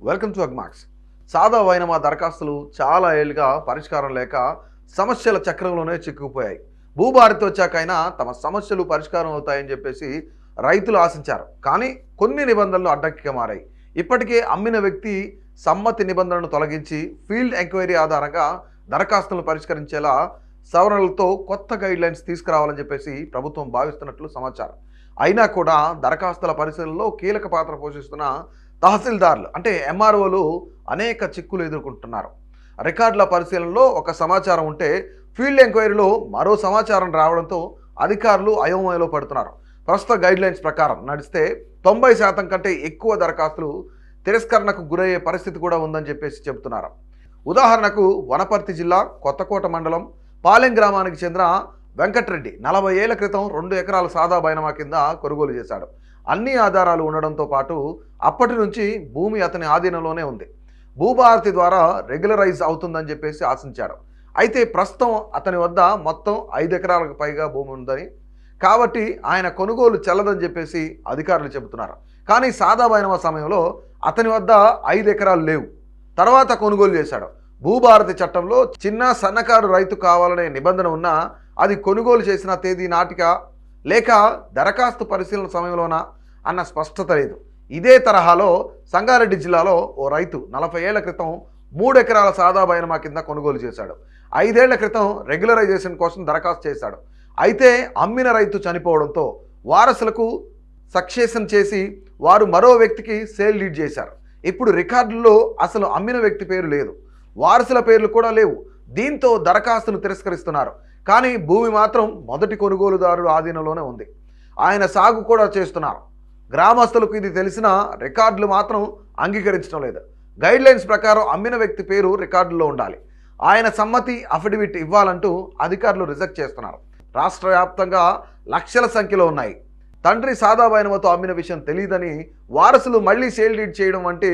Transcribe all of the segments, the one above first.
Welcome to Agmax. సాదా వైనమా దరఖాస్తులు చాలా ఏళ్ళుగా పరిష్కారం లేక సమస్యల చక్రంలోనే చిక్కుకుపోయాయి. భూభారతి వచ్చాకైనా తమ సమస్యలు పరిష్కారం అవుతాయని చెప్పేసి రైతులు ఆశించారు. కానీ కొన్ని నిబంధనలు అడ్డంకిగా మారాయి. ఇప్పటికే అమ్మిన వ్యక్తి సమ్మతి నిబంధనను తొలగించి ఫీల్డ్ ఎంక్వైరీ ఆధారంగా దరఖాస్తులను పరిష్కరించేలా సవరణలతో కొత్త గైడ్లైన్స్ తీసుకురావాలని చెప్పేసి ప్రభుత్వం భావిస్తున్నట్లు సమాచారం. అయినా కూడా దరఖాస్తుల పరిశీలనలో కీలక పాత్ర పోషిస్తున్న తహసీల్దార్లు అంటే ఎంఆర్ఓలు అనేక చిక్కులు ఎదుర్కొంటున్నారు. రికార్డుల పరిశీలనలో ఒక సమాచారం ఉంటే ఫీల్డ్ ఎంక్వైరీలో మరో సమాచారం రావడంతో అధికారులు అయోమయంలో పడుతున్నారు. ప్రస్తుత గైడ్లైన్స్ ప్రకారం నడిస్తే 90% కంటే ఎక్కువ దరఖాస్తులు తిరస్కరణకు గురయ్యే పరిస్థితి కూడా ఉందని చెప్పేసి చెబుతున్నారు. ఉదాహరణకు వనపర్తి జిల్లా కొత్తకోట మండలం పాలెం గ్రామానికి చెందిన వెంకట్రెడ్డి 40 ఏళ్ల క్రితం 2 ఎకరాల సాదా బైనమా కింద కొనుగోలు చేశాడు. అన్ని ఆధారాలు ఉండడంతో పాటు అప్పటి నుంచి భూమి అతని ఆధీనంలోనే ఉంది. భూభారతి ద్వారా రెగ్యులరైజ్ అవుతుందని చెప్పేసి ఆశించాడు. అయితే ప్రస్తుతం అతని వద్ద మొత్తం 5 ఎకరాలకు పైగా భూమి ఉందని, కాబట్టి ఆయన కొనుగోలు చెల్లదని చెప్పేసి అధికారులు చెబుతున్నారు. కానీ సాదా బైనమా సమయంలో అతని వద్ద 5 ఎకరాలు లేవు. తర్వాత కొనుగోలు చేశాడు. భూభారతి చట్టంలో చిన్న సన్నకారు రైతు కావాలనే నిబంధన ఉన్నా అది కొనుగోలు చేసిన తేదీ నాటిక లేక దరఖాస్తు పరిశీలన సమయంలోనా అన్న స్పష్టత లేదు. ఇదే తరహాలో సంగారెడ్డి జిల్లాలో ఓ రైతు 40 ఏళ్ల క్రితం 3 ఎకరాల సాదా బైనమా కింద కొనుగోలు చేశాడు. 5 ఏళ్ల క్రితం రెగ్యులరైజేషన్ కోసం దరఖాస్తు చేశాడు. అయితే అమ్మిన రైతు చనిపోవడంతో వారసులకు సక్సెషన్ చేసి వారు మరో వ్యక్తికి సేల్ డీడ్ చేశారు. ఇప్పుడు రికార్డుల్లో అసలు అమ్మిన వ్యక్తి పేరు లేదు, వారసుల పేర్లు కూడా లేవు. దీంతో దరఖాస్తును తిరస్కరిస్తున్నారు. కానీ భూమి మాత్రం మొదటి కొనుగోలుదారుడు ఆధీనంలోనే ఉంది. ఆయన సాగు కూడా చేస్తున్నారు. గ్రామస్తులకు ఇది తెలిసిన రికార్డులు మాత్రం అంగీకరించడం లేదు. గైడ్లైన్స్ ప్రకారం అమ్మిన వ్యక్తి పేరు రికార్డుల్లో ఉండాలి. ఆయన సమ్మతి అఫిడవిట్ ఇవ్వాలంటూ అధికారులు రిజెక్ట్ చేస్తున్నారు. రాష్ట్ర వ్యాప్తంగా లక్షల సంఖ్యలో ఉన్నాయి. తండ్రి సాదా బైనమతో అమ్మిన విషయం తెలియదని వారసులు మళ్లీ సేల్ డీడ్ చేయడం వంటి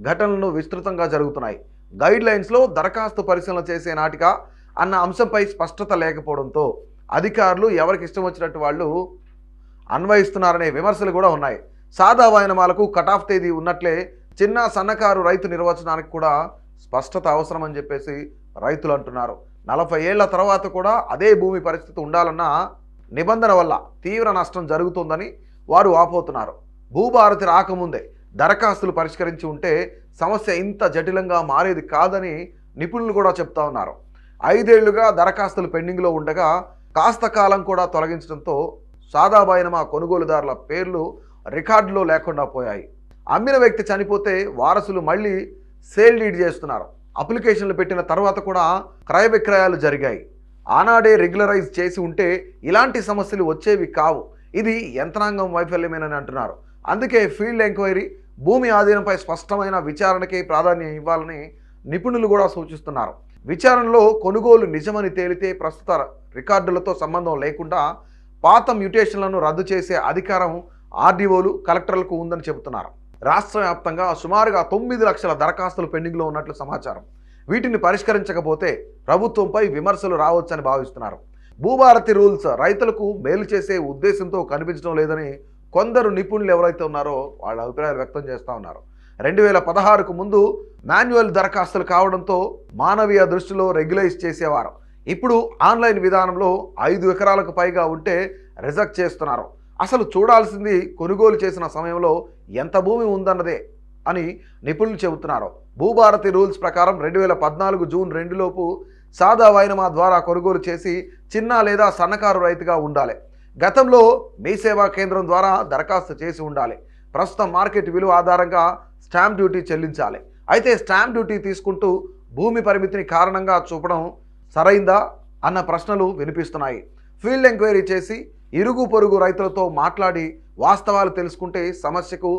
ఘటనలు విస్తృతంగా జరుగుతున్నాయి. గైడ్లైన్స్లో దరఖాస్తు పరిశీలన చేసే నాటిక అన్న అంశంపై స్పష్టత లేకపోవడంతో అధికారులు ఎవరికి ఇష్టం వచ్చినట్టు వాళ్ళు అన్వయిస్తున్నారనే విమర్శలు కూడా ఉన్నాయి. సాదా బైనమాలకు కటాఫ్ తేదీ ఉన్నట్లే చిన్న సన్నకారు రైతు నిర్వచనానికి కూడా స్పష్టత అవసరమని చెప్పేసి రైతులు అంటున్నారు. 40 ఏళ్ల తర్వాత కూడా అదే భూమి పరిస్థితి ఉండాలన్న నిబంధన వల్ల తీవ్ర నష్టం జరుగుతుందని వారు వాపోతున్నారు. భూభారతి రాకముందే దరఖాస్తులు పరిష్కరించి ఉంటే సమస్య ఇంత జటిలంగా మారేది కాదని నిపుణులు కూడా చెప్తా ఉన్నారు. 5 ఏళ్లుగా దరఖాస్తులు పెండింగ్లో ఉండగా కాస్త కాలం కూడా తొలగించడంతో సాదా బైనమా కొనుగోలుదారుల పేర్లు రికార్డులో లేకుండా పోయాయి. అమ్మిన వ్యక్తి చనిపోతే వారసులు మళ్ళీ సేల్ డీడ్ చేస్తున్నారు. అప్లికేషన్లు పెట్టిన తర్వాత కూడా క్రయ విక్రయాలు జరిగాయి. ఆనాడే రెగ్యులరైజ్ చేసి ఉంటే ఇలాంటి సమస్యలు వచ్చేవి కావు. ఇది యంత్రాంగం వైఫల్యమేనని అంటున్నారు. అందుకే ఫీల్డ్ ఎంక్వైరీ, భూమి ఆధీనంపై స్పష్టమైన విచారణకి ప్రాధాన్యం ఇవ్వాలని నిపుణులు కూడా సూచిస్తున్నారు. విచారణలో కొనుగోలు నిజమని తేలితే ప్రస్తుత రికార్డులతో సంబంధం లేకుండా పాత మ్యూటేషన్లను రద్దు చేసే అధికారం ఆర్డీఓలు, కలెక్టర్లకు ఉందని చెబుతున్నారు. రాష్ట్ర వ్యాప్తంగా సుమారుగా 9 లక్షల దరఖాస్తులు పెండింగ్లో ఉన్నట్లు సమాచారం. వీటిని పరిష్కరించకపోతే ప్రభుత్వంపై విమర్శలు రావచ్చని భావిస్తున్నారు. భూభారతి రూల్స్ రైతులకు మేలు చేసే ఉద్దేశంతో కనిపించడం లేదని కొందరు నిపుణులు ఎవరైతే ఉన్నారో వాళ్ళ అభిప్రాయాలు వ్యక్తం చేస్తూ ఉన్నారు. 2016కు ముందు మాన్యువల్ దరఖాస్తులు కావడంతో మానవీయ దృష్టిలో రెగ్యులైజ్ చేసేవారు. ఇప్పుడు ఆన్లైన్ విధానంలో 5 ఎకరాలకు పైగా ఉంటే రిజెక్ట్ చేస్తున్నారు. అసలు చూడాల్సింది కొనుగోలు చేసిన సమయంలో ఎంత భూమి ఉందన్నదే అని నిపుణులు చెబుతున్నారు. భూభారతి రూల్స్ ప్రకారం 2014 జూన్ 2 లోపు సాదా బైనమా ద్వారా కొనుగోలు చేసి చిన్న లేదా సన్నకారు రైతుగా ఉండాలి. గతంలో మీ సేవా కేంద్రం ద్వారా దరఖాస్తు చేసి ఉండాలి. ప్రస్తుతం మార్కెట్ విలువ ఆధారంగా స్టాంప్ డ్యూటీ చెల్లించాలి. అయితే స్టాంప్ డ్యూటీ తీసుకుంటూ భూమి పరిమితిని కారణంగా చూపడం సరైందా అన్న ప్రశ్నలు వినిపిస్తున్నాయి. ఫీల్డ్ ఎంక్వైరీ చేసి ఇరుగు పొరుగు రైతులతో మాట్లాడి వాస్తవాలు తెలుసుకుంటే సమస్యకు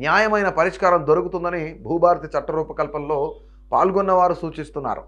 న్యాయమైన పరిష్కారం దొరుకుతుందని భూభారతి చట్ట రూపకల్పనలో పాల్గొన్నవారు సూచిస్తున్నారు.